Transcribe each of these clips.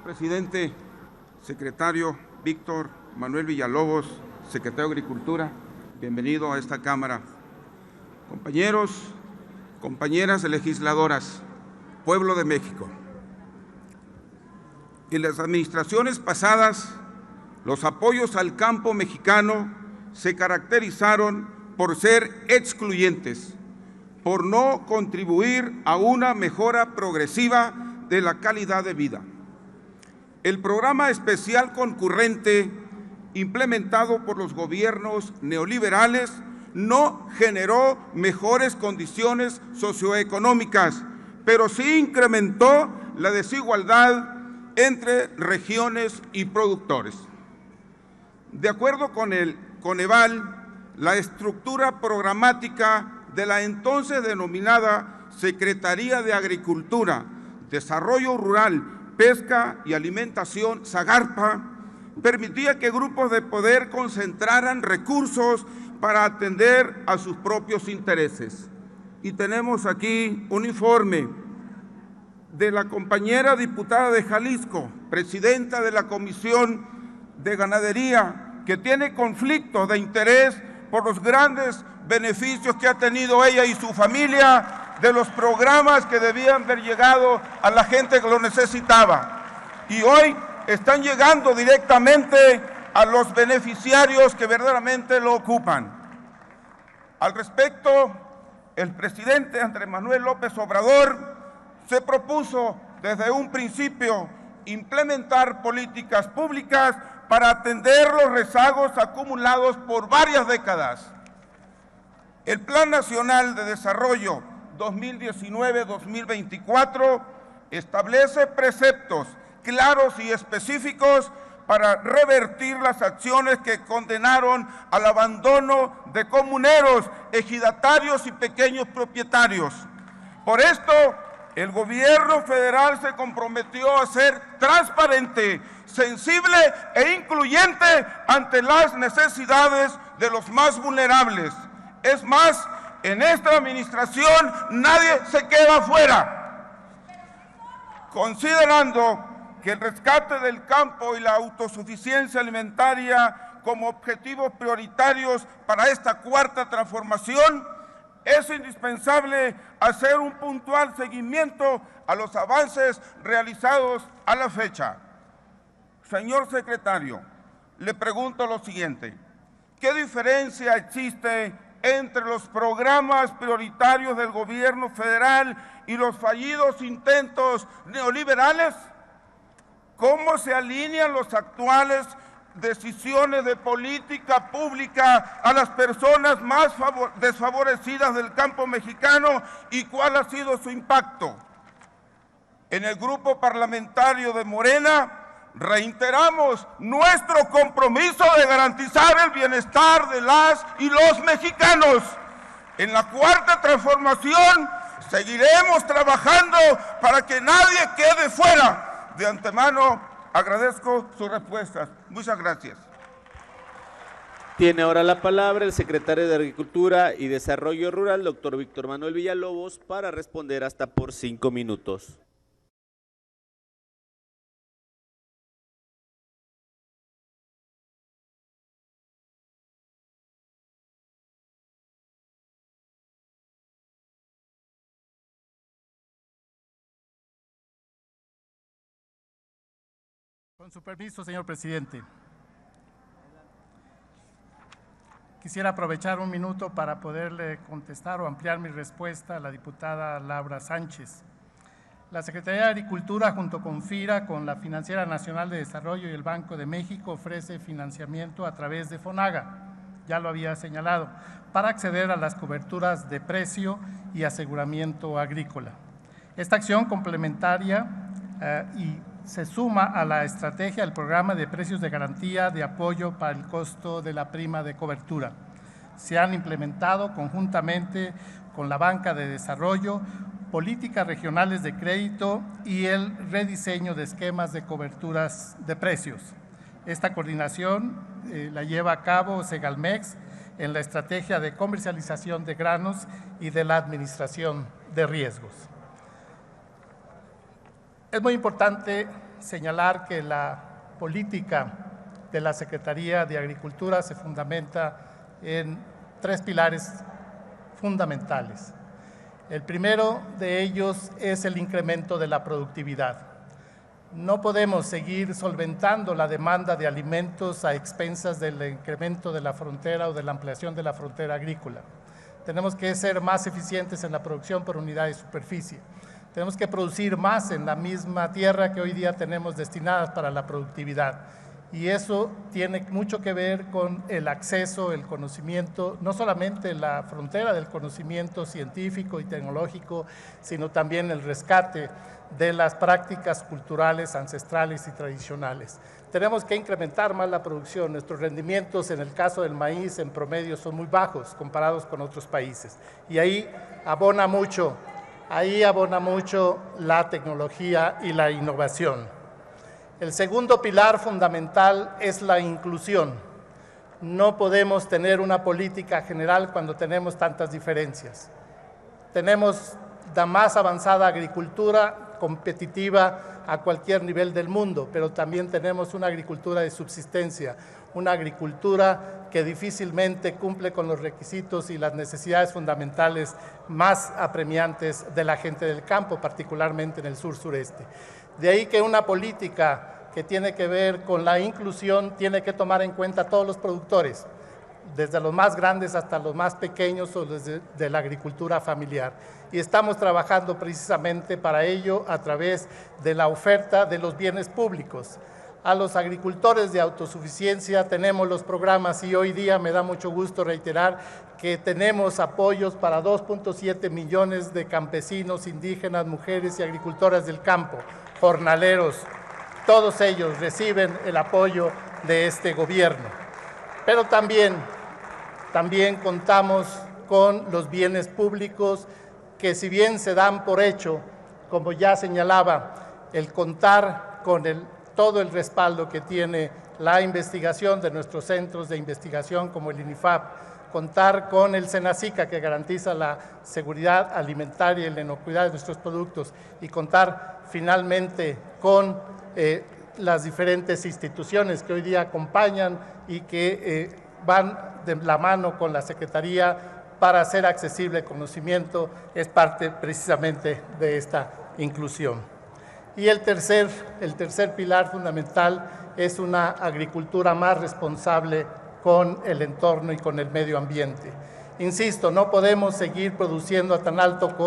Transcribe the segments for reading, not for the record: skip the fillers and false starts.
presidente, secretario Víctor Manuel Villalobos, secretario de Agricultura, bienvenido a esta Cámara. Compañeros, compañeras legisladoras, pueblo de México. En las administraciones pasadas, los apoyos al campo mexicano se caracterizaron por ser excluyentes, por no contribuir a una mejora progresiva de la calidad de vida. El programa especial concurrente implementado por los gobiernos neoliberales no generó mejores condiciones socioeconómicas, pero sí incrementó la desigualdad entre regiones y productores. De acuerdo con el Coneval, la estructura programática de la entonces denominada Secretaría de Agricultura, Desarrollo Rural, Pesca y Alimentación, SAGARPA, permitía que grupos de poder concentraran recursos para atender a sus propios intereses. Y tenemos aquí un informe de la compañera diputada de Jalisco, presidenta de la Comisión de Ganadería, que tiene conflicto de interés por los grandes beneficios que ha tenido ella y su familia de los programas que debían haber llegado a la gente que lo necesitaba. Y hoy están llegando directamente a los beneficiarios que verdaderamente lo ocupan. Al respecto, el presidente Andrés Manuel López Obrador se propuso desde un principio implementar políticas públicas para atender los rezagos acumulados por varias décadas. El Plan Nacional de Desarrollo 2019-2024 establece preceptos claros y específicos para revertir las acciones que condenaron al abandono de comuneros, ejidatarios y pequeños propietarios. Por esto, el gobierno federal se comprometió a ser transparente, sensible e incluyente ante las necesidades de los más vulnerables. Es más, en esta administración nadie se queda afuera. Considerando que el rescate del campo y la autosuficiencia alimentaria como objetivos prioritarios para esta cuarta transformación, es indispensable hacer un puntual seguimiento a los avances realizados a la fecha. Señor secretario, le pregunto lo siguiente: ¿qué diferencia existe entre los programas prioritarios del gobierno federal y los fallidos intentos neoliberales? ¿Cómo se alinean los actuales decisiones de política pública a las personas más desfavorecidas del campo mexicano y cuál ha sido su impacto? En el grupo parlamentario de Morena reiteramos nuestro compromiso de garantizar el bienestar de las y los mexicanos. En la cuarta transformación seguiremos trabajando para que nadie quede fuera. De antemano agradezco sus respuestas. Muchas gracias. Tiene ahora la palabra el secretario de Agricultura y Desarrollo Rural, doctor Víctor Manuel Villalobos, para responder hasta por 5 minutos. Con su permiso, señor presidente. Quisiera aprovechar un minuto para poderle contestar o ampliar mi respuesta a la diputada Laura Sánchez. La Secretaría de Agricultura, junto con FIRA, con la Financiera Nacional de Desarrollo y el Banco de México, ofrece financiamiento a través de FONAGA, ya lo había señalado, para acceder a las coberturas de precio y aseguramiento agrícola. Esta acción complementaria y se suma a la estrategia del programa de precios de garantía de apoyo para el costo de la prima de cobertura. Se han implementado conjuntamente con la banca de desarrollo políticas regionales de crédito y el rediseño de esquemas de coberturas de precios. Esta coordinación la lleva a cabo Segalmex en la estrategia de comercialización de granos y de la administración de riesgos. Es muy importante señalar que la política de la Secretaría de Agricultura se fundamenta en 3 pilares fundamentales. El primero de ellos es el incremento de la productividad. No podemos seguir solventando la demanda de alimentos a expensas del incremento de la frontera o de la ampliación de la frontera agrícola. Tenemos que ser más eficientes en la producción por unidad de superficie. Tenemos que producir más en la misma tierra que hoy día tenemos destinadas para la productividad. Y eso tiene mucho que ver con el acceso, el conocimiento, no solamente la frontera del conocimiento científico y tecnológico, sino también el rescate de las prácticas culturales, ancestrales y tradicionales. Tenemos que incrementar más la producción. Nuestros rendimientos en el caso del maíz en promedio son muy bajos comparados con otros países. Y ahí abona mucho la tecnología y la innovación. El segundo pilar fundamental es la inclusión. No podemos tener una política general cuando tenemos tantas diferencias. Tenemos la más avanzada agricultura competitiva a cualquier nivel del mundo, pero también tenemos una agricultura de subsistencia, una agricultura que difícilmente cumple con los requisitos y las necesidades fundamentales más apremiantes de la gente del campo, particularmente en el sur-sureste. De ahí que una política que tiene que ver con la inclusión tiene que tomar en cuenta a todos los productores, desde los más grandes hasta los más pequeños o desde de la agricultura familiar. Y estamos trabajando precisamente para ello a través de la oferta de los bienes públicos. A los agricultores de autosuficiencia tenemos los programas y hoy día me da mucho gusto reiterar que tenemos apoyos para 2.7 millones de campesinos, indígenas, mujeres y agricultoras del campo, jornaleros. Todos ellos reciben el apoyo de este gobierno. Pero también contamos con los bienes públicos que, si bien se dan por hecho, como ya señalaba, el contar con todo el respaldo que tiene la investigación de nuestros centros de investigación como el INIFAP, contar con el SENACICA que garantiza la seguridad alimentaria y la inocuidad de nuestros productos y contar finalmente con las diferentes instituciones que hoy día acompañan y que van de la mano con la Secretaría para hacer accesible el conocimiento, es parte precisamente de esta inclusión. Y el tercer pilar fundamental es una agricultura más responsable con el entorno y con el medio ambiente. Insisto, no podemos seguir produciendo a tan alto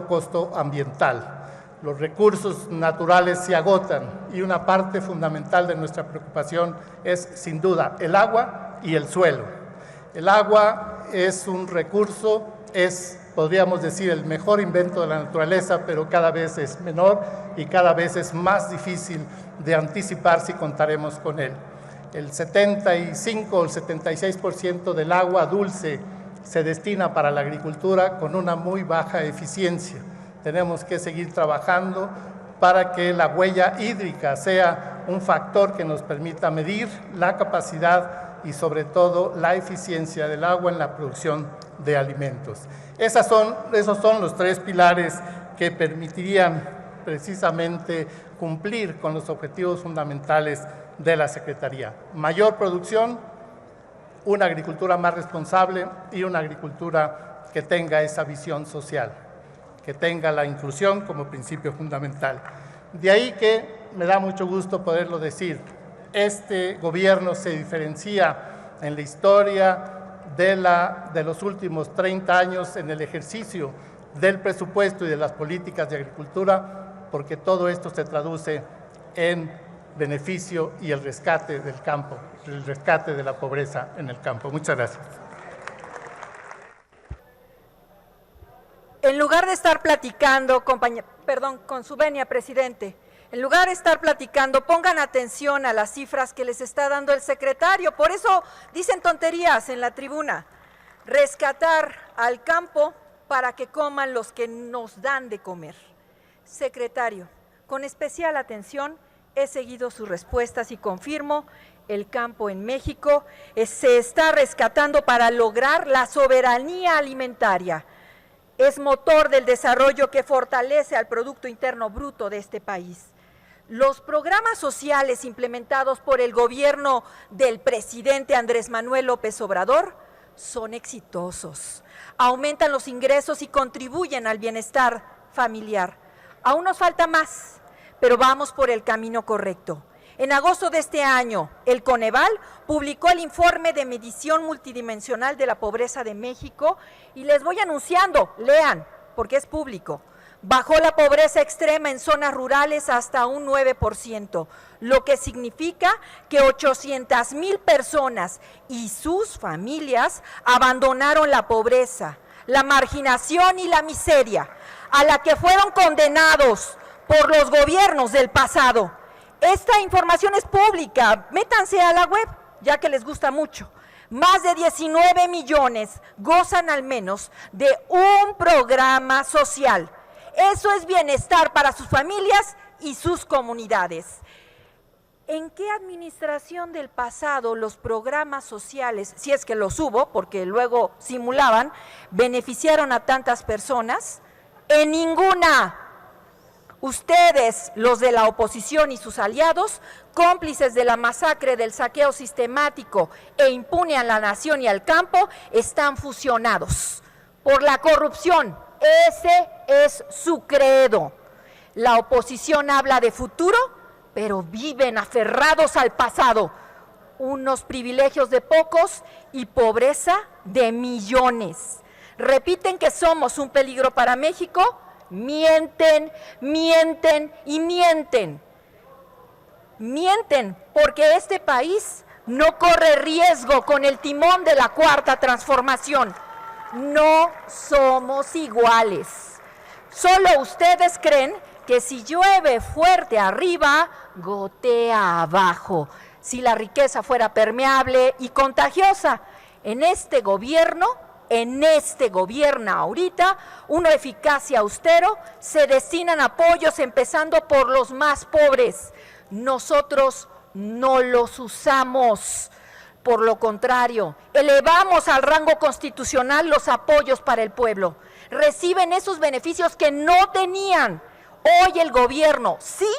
costo ambiental. Los recursos naturales se agotan y una parte fundamental de nuestra preocupación es, sin duda, el agua y el suelo. El agua es un recurso, podríamos decir, el mejor invento de la naturaleza, pero cada vez es menor y cada vez es más difícil de anticipar si contaremos con él. El 75 o el 76% del agua dulce se destina para la agricultura con una muy baja eficiencia. Tenemos que seguir trabajando para que la huella hídrica sea un factor que nos permita medir la capacidad y sobre todo la eficiencia del agua en la producción de alimentos. Esos son los 3 pilares que permitirían precisamente cumplir con los objetivos fundamentales de la Secretaría. Mayor producción, una agricultura más responsable y una agricultura que tenga esa visión social, que tenga la inclusión como principio fundamental. De ahí que me da mucho gusto poderlo decir. Este gobierno se diferencia en la historia de los últimos 30 años en el ejercicio del presupuesto y de las políticas de agricultura, porque todo esto se traduce en beneficio y el rescate del campo, el rescate de la pobreza en el campo. Muchas gracias. En lugar de estar platicando, con su venia, presidente, en lugar de estar platicando, pongan atención a las cifras que les está dando el secretario. Por eso dicen tonterías en la tribuna. Rescatar al campo para que coman los que nos dan de comer. Secretario, con especial atención he seguido sus respuestas y confirmo, el campo en México se está rescatando para lograr la soberanía alimentaria. es motor del desarrollo que fortalece al Producto Interno Bruto de este país. Los programas sociales implementados por el gobierno del presidente Andrés Manuel López Obrador son exitosos, aumentan los ingresos y contribuyen al bienestar familiar. Aún nos falta más, pero vamos por el camino correcto. En agosto de este año, el Coneval publicó el informe de medición multidimensional de la pobreza de México y les voy anunciando, lean, porque es público. Bajó la pobreza extrema en zonas rurales hasta un 9%, lo que significa que 800,000 personas y sus familias abandonaron la pobreza, la marginación y la miseria, a la que fueron condenados por los gobiernos del pasado. Esta información es pública, métanse a la web, ya que les gusta mucho. Más de 19 millones gozan al menos de un programa social. Eso es bienestar para sus familias y sus comunidades. ¿En qué administración del pasado los programas sociales, si es que los hubo, porque luego simulaban, beneficiaron a tantas personas? En ninguna. Ustedes, los de la oposición y sus aliados, cómplices de la masacre del saqueo sistemático e impune a la nación y al campo, están fusionados por la corrupción. Ese es su credo. La oposición habla de futuro, pero viven aferrados al pasado. Unos privilegios de pocos y pobreza de millones. Repiten que somos un peligro para México. Mienten, mienten y mienten. Mienten porque este país no corre riesgo con el timón de la Cuarta Transformación. No somos iguales. Solo ustedes creen que si llueve fuerte arriba, gotea abajo. Si la riqueza fuera permeable y contagiosa, en este gobierno ahorita, uno eficaz y austero, se destinan apoyos empezando por los más pobres. Nosotros no los usamos. Por lo contrario, elevamos al rango constitucional los apoyos para el pueblo. Reciben esos beneficios que no tenían. Hoy el gobierno sí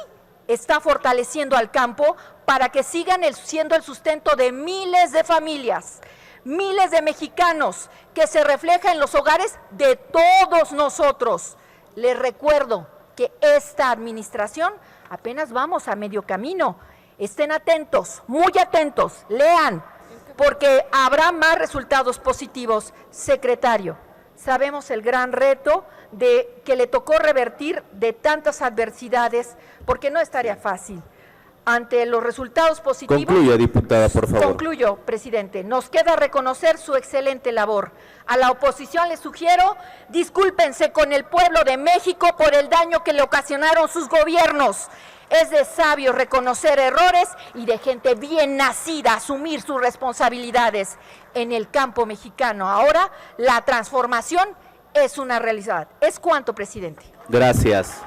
está fortaleciendo al campo para que sigan siendo el sustento de miles de familias. Miles de mexicanos que se refleja en los hogares de todos nosotros. Les recuerdo que esta administración apenas vamos a medio camino. Estén atentos, muy atentos, lean, porque habrá más resultados positivos. Secretario, sabemos el gran reto que le tocó revertir de tantas adversidades, porque no estaría fácil. Ante los resultados positivos… Concluya, diputada, por favor. Concluyo, presidente. Nos queda reconocer su excelente labor. A la oposición les sugiero, discúlpense con el pueblo de México por el daño que le ocasionaron sus gobiernos. Es de sabios reconocer errores y de gente bien nacida asumir sus responsabilidades. En el campo mexicano ahora la transformación es una realidad. ¿Es cuánto, presidente? Gracias.